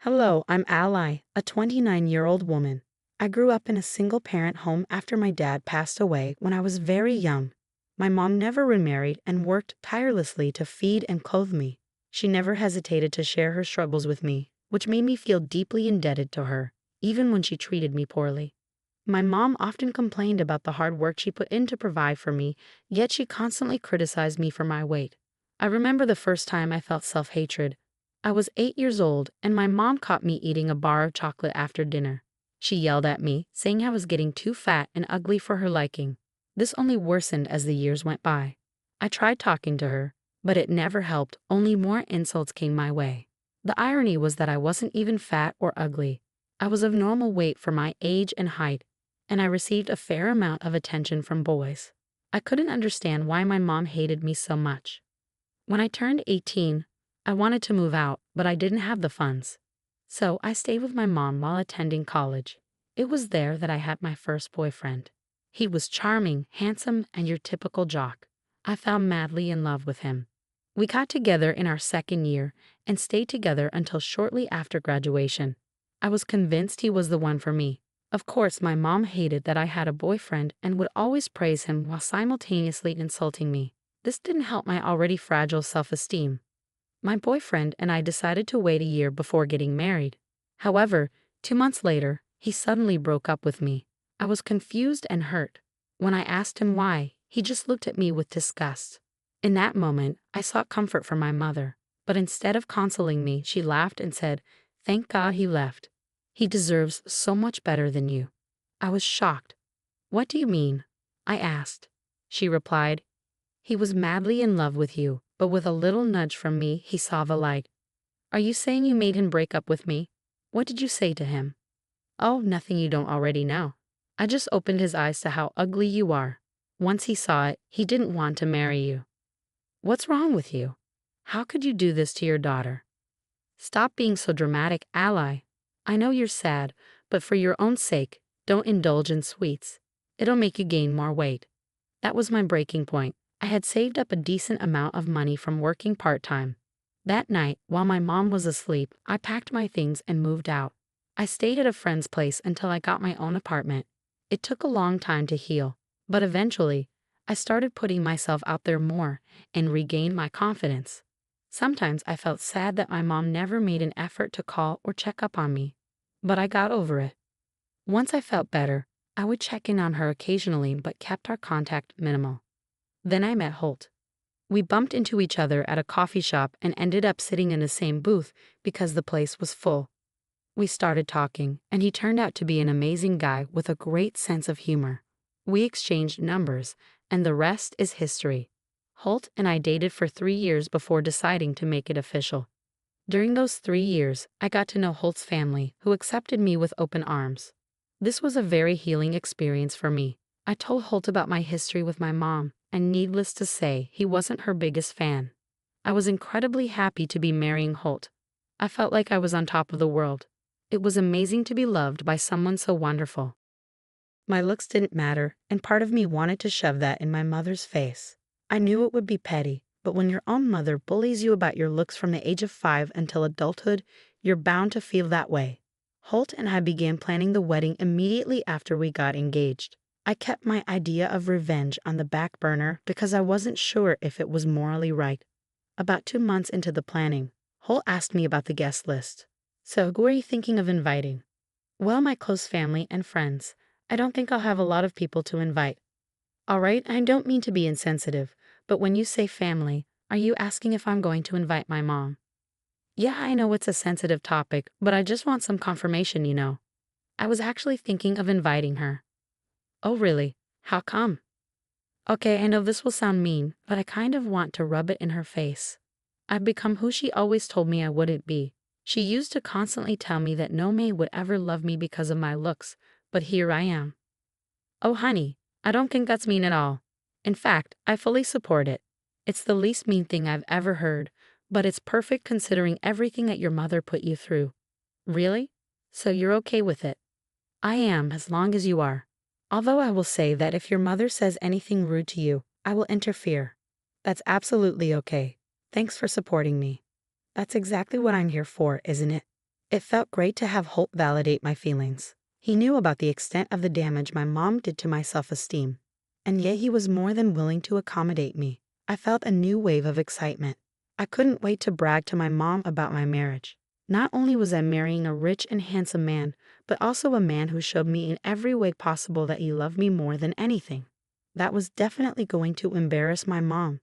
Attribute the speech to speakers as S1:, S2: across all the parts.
S1: Hello, I'm Ally, a 29-year-old woman. I grew up in a single-parent home after my dad passed away when I was very young. My mom never remarried and worked tirelessly to feed and clothe me. She never hesitated to share her struggles with me, which made me feel deeply indebted to her, even when she treated me poorly. My mom often complained about the hard work she put in to provide for me, yet she constantly criticized me for my weight. I remember the first time I felt self-hatred. I was 8 years old, and my mom caught me eating a bar of chocolate after dinner. She yelled at me, saying I was getting too fat and ugly for her liking. This only worsened as the years went by. I tried talking to her, but it never helped, only more insults came my way. The irony was that I wasn't even fat or ugly. I was of normal weight for my age and height, and I received a fair amount of attention from boys. I couldn't understand why my mom hated me so much. When I turned 18, I wanted to move out, but I didn't have the funds. So I stayed with my mom while attending college. It was there that I had my first boyfriend. He was charming, handsome, and your typical jock. I fell madly in love with him. We got together in our second year and stayed together until shortly after graduation. I was convinced he was the one for me. Of course, my mom hated that I had a boyfriend and would always praise him while simultaneously insulting me. This didn't help my already fragile self-esteem. My boyfriend and I decided to wait a year before getting married. However, 2 months later, he suddenly broke up with me. I was confused and hurt. When I asked him why, he just looked at me with disgust. In that moment, I sought comfort from my mother, but instead of consoling me, she laughed and said, "Thank God he left. He deserves so much better than you." I was shocked. "What do you mean?" I asked. She replied, "He was madly in love with you, but with a little nudge from me, he saw the light." "Are you saying you made him break up with me? What did you say to him?" "Oh, nothing you don't already know. I just opened his eyes to how ugly you are. Once he saw it, he didn't want to marry you." "What's wrong with you? How could you do this to your daughter?" "Stop being so dramatic, Ally. I know you're sad, but for your own sake, don't indulge in sweets. It'll make you gain more weight." That was my breaking point. I had saved up a decent amount of money from working part-time. That night, while my mom was asleep, I packed my things and moved out. I stayed at a friend's place until I got my own apartment. It took a long time to heal, but eventually, I started putting myself out there more and regained my confidence. Sometimes I felt sad that my mom never made an effort to call or check up on me, but I got over it. Once I felt better, I would check in on her occasionally but kept our contact minimal. Then I met Holt. We bumped into each other at a coffee shop and ended up sitting in the same booth because the place was full. We started talking, and he turned out to be an amazing guy with a great sense of humor. We exchanged numbers, and the rest is history. Holt and I dated for 3 years before deciding to make it official. During those 3 years, I got to know Holt's family, who accepted me with open arms. This was a very healing experience for me. I told Holt about my history with my mom, and needless to say, he wasn't her biggest fan. I was incredibly happy to be marrying Holt. I felt like I was on top of the world. It was amazing to be loved by someone so wonderful. My looks didn't matter, and part of me wanted to shove that in my mother's face. I knew it would be petty, but when your own mother bullies you about your looks from the age of 5 until adulthood, you're bound to feel that way. Holt and I began planning the wedding immediately after we got engaged. I kept my idea of revenge on the back burner because I wasn't sure if it was morally right. About 2 months into the planning, Holt asked me about the guest list. "So, who are you thinking of inviting?" "Well, my close family and friends. I don't think I'll have a lot of people to invite." "All right, I don't mean to be insensitive, but when you say family, are you asking if I'm going to invite my mom?" "Yeah, I know it's a sensitive topic, but I just want some confirmation, you know." I was actually thinking of inviting her. "Oh, really? How come?" "Okay, I know this will sound mean, but I kind of want to rub it in her face. I've become who she always told me I wouldn't be. She used to constantly tell me that no man would ever love me because of my looks, but here I am." "Oh, honey, I don't think that's mean at all. In fact, I fully support it. It's the least mean thing I've ever heard, but it's perfect considering everything that your mother put you through." "Really? So you're okay with it?" "I am, as long as you are. Although I will say that if your mother says anything rude to you, I will interfere." "That's absolutely okay. Thanks for supporting me." "That's exactly what I'm here for, isn't it? It felt great to have Holt validate my feelings. He knew about the extent of the damage my mom did to my self-esteem, and yet he was more than willing to accommodate me. I felt a new wave of excitement. I couldn't wait to brag to my mom about my marriage. Not only was I marrying a rich and handsome man, but also a man who showed me in every way possible that he loved me more than anything. That was definitely going to embarrass my mom.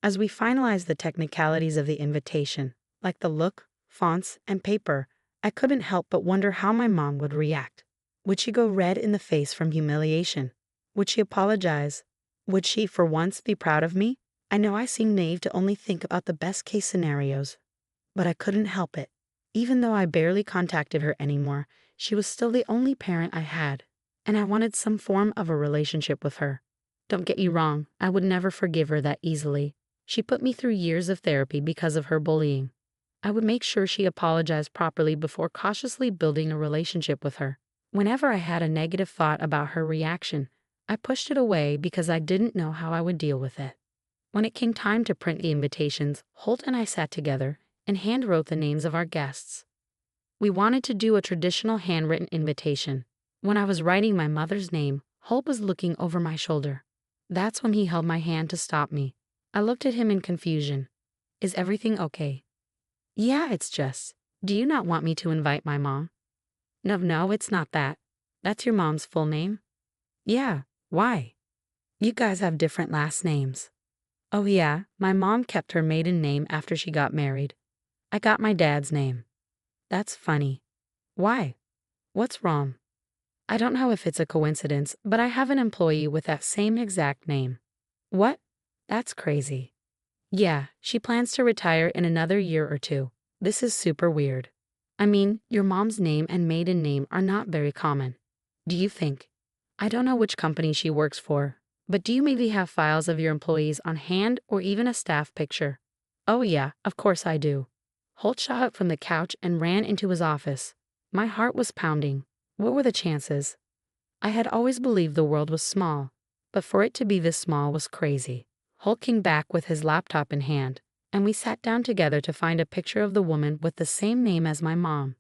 S1: As we finalized the technicalities of the invitation, like the look, fonts, and paper, I couldn't help but wonder how my mom would react. Would she go red in the face from humiliation? Would she apologize? Would she, for once, be proud of me? I know I seem naive to only think about the best-case scenarios, but I couldn't help it. Even though I barely contacted her anymore, she was still the only parent I had, and I wanted some form of a relationship with her. Don't get me wrong, I would never forgive her that easily. She put me through years of therapy because of her bullying. I would make sure she apologized properly before cautiously building a relationship with her. Whenever I had a negative thought about her reaction, I pushed it away because I didn't know how I would deal with it. When it came time to print the invitations, Holt and I sat together and handwrote the names of our guests. We wanted to do a traditional handwritten invitation. When I was writing my mother's name, Holt was looking over my shoulder. That's when he held my hand to stop me. I looked at him in confusion. Is everything okay? Yeah, it's just. Do you not want me to invite my mom? No, it's not that. That's your mom's full name? Yeah, why? You guys have different last names. Oh yeah, my mom kept her maiden name after she got married. I got my dad's name. That's funny. Why? What's wrong? I don't know if it's a coincidence, but I have an employee with that same exact name. What? That's crazy. Yeah, she plans to retire in another year or two. This is super weird. I mean, your mom's name and maiden name are not very common. Do you think? I don't know which company she works for, but do you maybe have files of your employees on hand or even a staff picture? Oh yeah, of course I do. Holt shot up from the couch and ran into his office. My heart was pounding. What were the chances? I had always believed the world was small, but for it to be this small was crazy. Holt came back with his laptop in hand, and we sat down together to find a picture of the woman with the same name as my mom.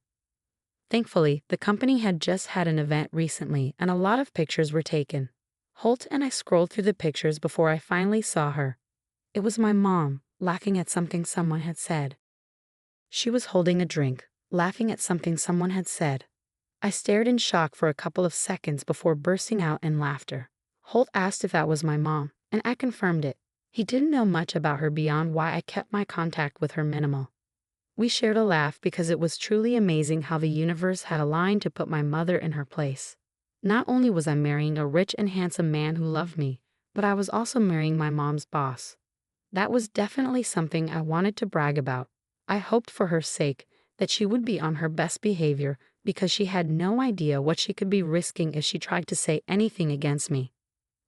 S1: Thankfully, the company had just had an event recently and a lot of pictures were taken. Holt and I scrolled through the pictures before I finally saw her. It was my mom, laughing at something someone had said. She was holding a drink, laughing at something someone had said. I stared in shock for a couple of seconds before bursting out in laughter. Holt asked if that was my mom, and I confirmed it. He didn't know much about her beyond why I kept my contact with her minimal. We shared a laugh because it was truly amazing how the universe had aligned to put my mother in her place. Not only was I marrying a rich and handsome man who loved me, but I was also marrying my mom's boss. That was definitely something I wanted to brag about. I hoped for her sake that she would be on her best behavior because she had no idea what she could be risking if she tried to say anything against me.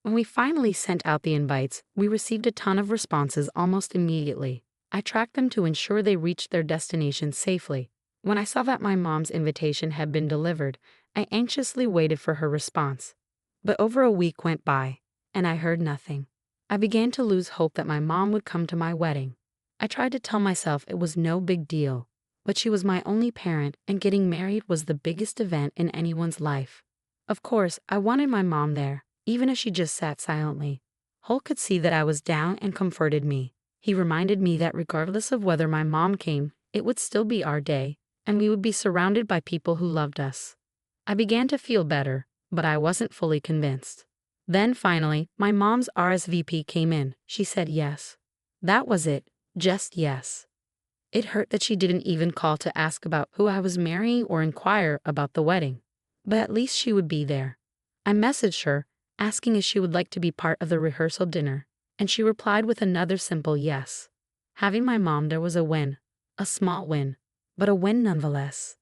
S1: When we finally sent out the invites, we received a ton of responses almost immediately. I tracked them to ensure they reached their destination safely. When I saw that my mom's invitation had been delivered, I anxiously waited for her response. But over a week went by, and I heard nothing. I began to lose hope that my mom would come to my wedding. I tried to tell myself it was no big deal, but she was my only parent and getting married was the biggest event in anyone's life. Of course, I wanted my mom there, even if she just sat silently. Holt could see that I was down and comforted me. He reminded me that regardless of whether my mom came, it would still be our day, and we would be surrounded by people who loved us. I began to feel better, but I wasn't fully convinced. Then finally, my mom's RSVP came in. She said yes. That was it, just yes. It hurt that she didn't even call to ask about who I was marrying or inquire about the wedding. But at least she would be there. I messaged her, asking if she would like to be part of the rehearsal dinner, and she replied with another simple yes. Having my mom there was a win. A small win, but a win nonetheless.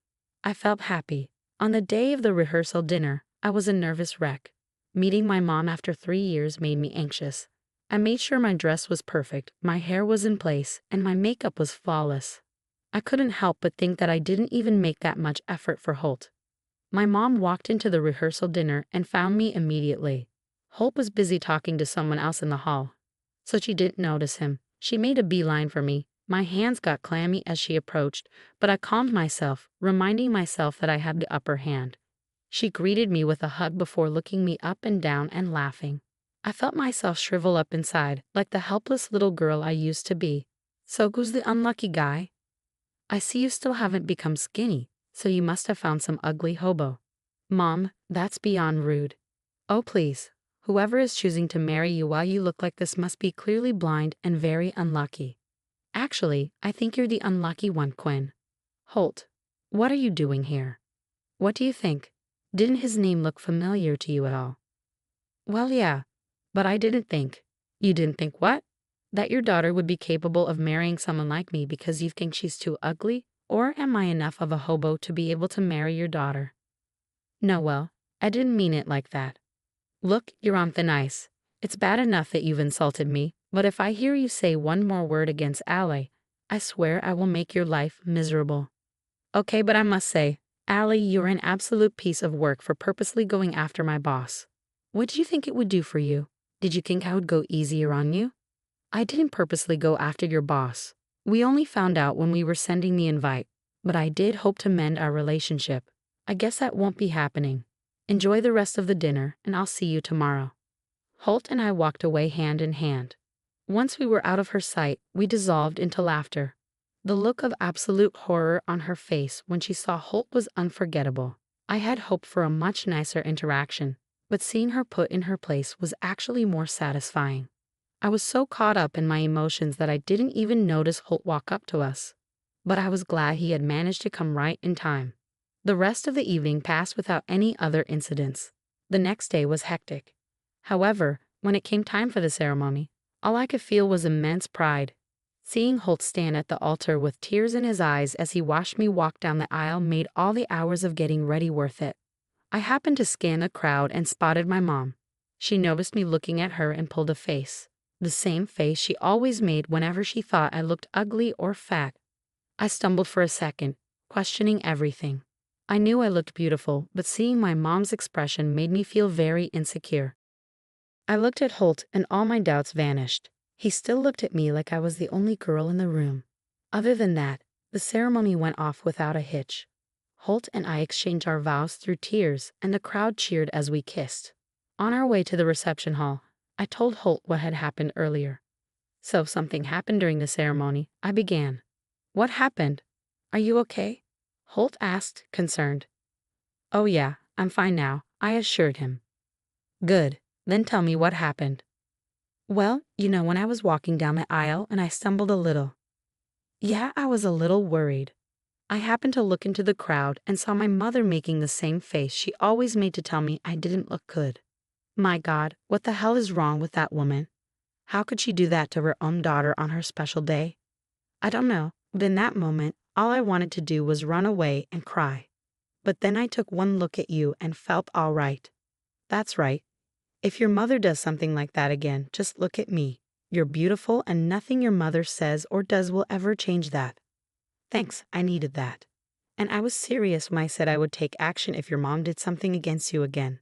S1: I felt happy. On the day of the rehearsal dinner, I was a nervous wreck. Meeting my mom after 3 years made me anxious. I made sure my dress was perfect, my hair was in place, and my makeup was flawless. I couldn't help but think that I didn't even make that much effort for Holt. My mom walked into the rehearsal dinner and found me immediately. Holt was busy talking to someone else in the hall, so she didn't notice him. She made a beeline for me, My hands got clammy as she approached, but I calmed myself, reminding myself that I had the upper hand. She greeted me with a hug before looking me up and down and laughing. I felt myself shrivel up inside, like the helpless little girl I used to be. "So who's the unlucky guy? I see you still haven't become skinny, so you must have found some ugly hobo." "Mom, that's beyond rude. Oh please, whoever is choosing to marry you while you look like this must be clearly blind and very unlucky." "Actually, I think you're the unlucky one, Quinn." "Holt, what are you doing here? What do you think? Didn't his name look familiar to you at all?" "Well, yeah, but I didn't think." "You didn't think what?" "That your daughter would be capable of marrying someone like me because you think she's too ugly? Or am I enough of a hobo to be able to marry your daughter?" "No, well, I didn't mean it like that. Look, you're on thin ice. It's bad enough that you've insulted me, but if I hear you say one more word against Allie, I swear I will make your life miserable." "Okay, but I must say, Allie, you're an absolute piece of work for purposely going after my boss. What did you think it would do for you? Did you think I would go easier on you?" "I didn't purposely go after your boss. We only found out when we were sending the invite, but I did hope to mend our relationship. I guess that won't be happening. Enjoy the rest of the dinner, and I'll see you tomorrow." Holt and I walked away hand in hand. Once we were out of her sight, we dissolved into laughter. The look of absolute horror on her face when she saw Holt was unforgettable. I had hoped for a much nicer interaction, but seeing her put in her place was actually more satisfying. I was so caught up in my emotions that I didn't even notice Holt walk up to us. But I was glad he had managed to come right in time. The rest of the evening passed without any other incidents. The next day was hectic. However, when it came time for the ceremony, all I could feel was immense pride. Seeing Holt stand at the altar with tears in his eyes as he watched me walk down the aisle made all the hours of getting ready worth it. I happened to scan the crowd and spotted my mom. She noticed me looking at her and pulled a face. The same face she always made whenever she thought I looked ugly or fat. I stumbled for a second, questioning everything. I knew I looked beautiful, but seeing my mom's expression made me feel very insecure. I looked at Holt and all my doubts vanished. He still looked at me like I was the only girl in the room. Other than that, the ceremony went off without a hitch. Holt and I exchanged our vows through tears, and the crowd cheered as we kissed. On our way to the reception hall, I told Holt what had happened earlier. "So something happened during the ceremony," I began. "What happened? Are you okay?" Holt asked, concerned. "Oh yeah, I'm fine now," I assured him. "Good, then tell me what happened." "Well, when I was walking down the aisle and I stumbled a little." "Yeah, I was a little worried. I happened to look into the crowd and saw my mother making the same face she always made to tell me I didn't look good. My God, what the hell is wrong with that woman? How could she do that to her own daughter on her special day? I don't know, but in that moment, all I wanted to do was run away and cry. But then I took one look at you and felt all right. That's right. If your mother does something like that again, just look at me. You're beautiful and nothing your mother says or does will ever change that." Thanks, I needed that. And I was serious when I said I would take action if your mom did something against you again.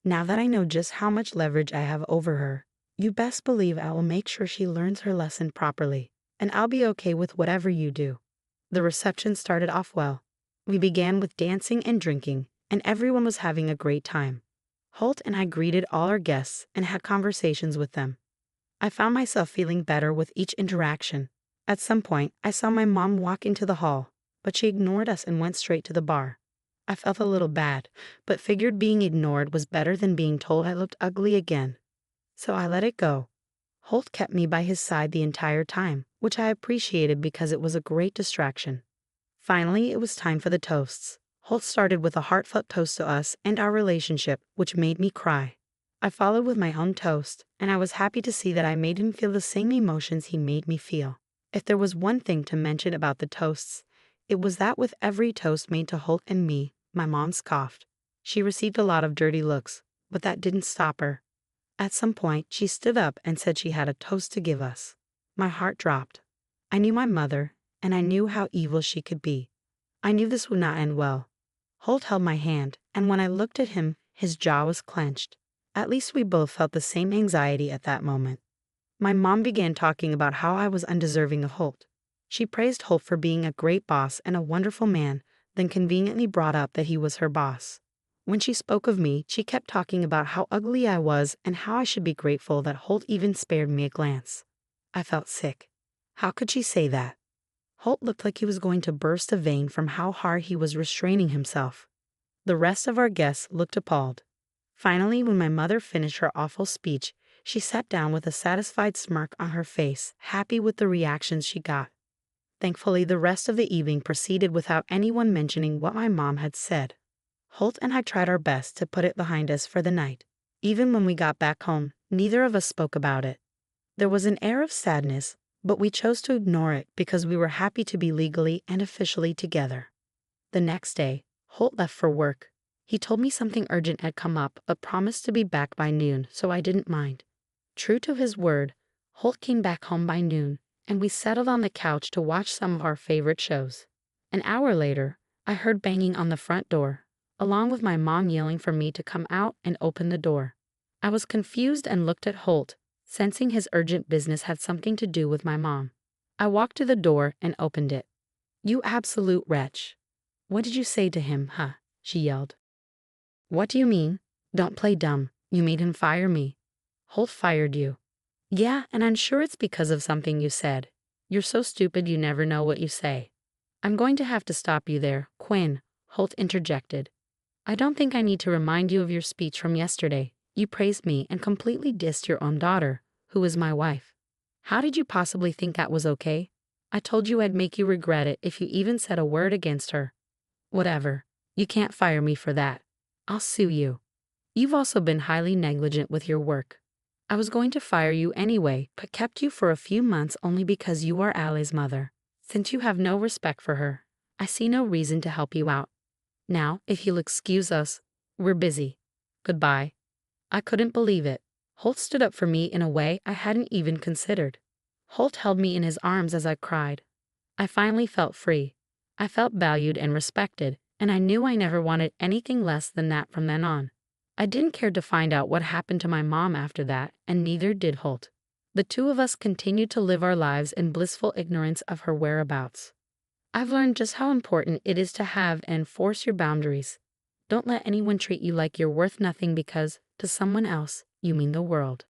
S1: Now that I know just how much leverage I have over her, you best believe I will make sure she learns her lesson properly, and I'll be okay with whatever you do. The reception started off well. We began with dancing and drinking, and everyone was having a great time. Holt and I greeted all our guests and had conversations with them. I found myself feeling better with each interaction. At some point, I saw my mom walk into the hall, but she ignored us and went straight to the bar. I felt a little bad, but figured being ignored was better than being told I looked ugly again. So I let it go. Holt kept me by his side the entire time, which I appreciated because it was a great distraction. Finally, it was time for the toasts. Holt started with a heartfelt toast to us and our relationship, which made me cry. I followed with my own toast, and I was happy to see that I made him feel the same emotions he made me feel. If there was one thing to mention about the toasts, it was that with every toast made to Holt and me, my mom scoffed. She received a lot of dirty looks, but that didn't stop her. At some point, she stood up and said she had a toast to give us. My heart dropped. I knew my mother, and I knew how evil she could be. I knew this would not end well. Holt held my hand, and when I looked at him, his jaw was clenched. At least we both felt the same anxiety at that moment. My mom began talking about how I was undeserving of Holt. She praised Holt for being a great boss and a wonderful man, then conveniently brought up that he was her boss. When she spoke of me, she kept talking about how ugly I was and how I should be grateful that Holt even spared me a glance. I felt sick. How could she say that? Holt looked like he was going to burst a vein from how hard he was restraining himself. The rest of our guests looked appalled. Finally, when my mother finished her awful speech, she sat down with a satisfied smirk on her face, happy with the reactions she got. Thankfully, the rest of the evening proceeded without anyone mentioning what my mom had said. Holt and I tried our best to put it behind us for the night. Even when we got back home, neither of us spoke about it. There was an air of sadness, but we chose to ignore it because we were happy to be legally and officially together. The next day, Holt left for work. He told me something urgent had come up but promised to be back by noon, so I didn't mind. True to his word, Holt came back home by noon, and we settled on the couch to watch some of our favorite shows. An hour later, I heard banging on the front door, along with my mom yelling for me to come out and open the door. I was confused and looked at Holt, sensing his urgent business had something to do with my mom. I walked to the door and opened it. "You absolute wretch. What did you say to him, huh?" she yelled. "What do you mean? Don't play dumb. You made him fire me." "Holt fired you." "Yeah, and I'm sure it's because of something you said. You're so stupid you never know what you say." "I'm going to have to stop you there, Quinn," Holt interjected. "I don't think I need to remind you of your speech from yesterday. You praised me and completely dissed your own daughter, who is my wife. How did you possibly think that was okay? I told you I'd make you regret it if you even said a word against her." "Whatever. You can't fire me for that. I'll sue you. You've also been highly negligent with your work. I was going to fire you anyway, but kept you for a few months only because you are Allie's mother. Since you have no respect for her, I see no reason to help you out. Now, if you'll excuse us, we're busy. Goodbye." I couldn't believe it. Holt stood up for me in a way I hadn't even considered. Holt held me in his arms as I cried. I finally felt free. I felt valued and respected, and I knew I never wanted anything less than that from then on. I didn't care to find out what happened to my mom after that, and neither did Holt. The two of us continued to live our lives in blissful ignorance of her whereabouts. I've learned just how important it is to have and enforce your boundaries. Don't let anyone treat you like you're worth nothing because, to someone else, you mean the world.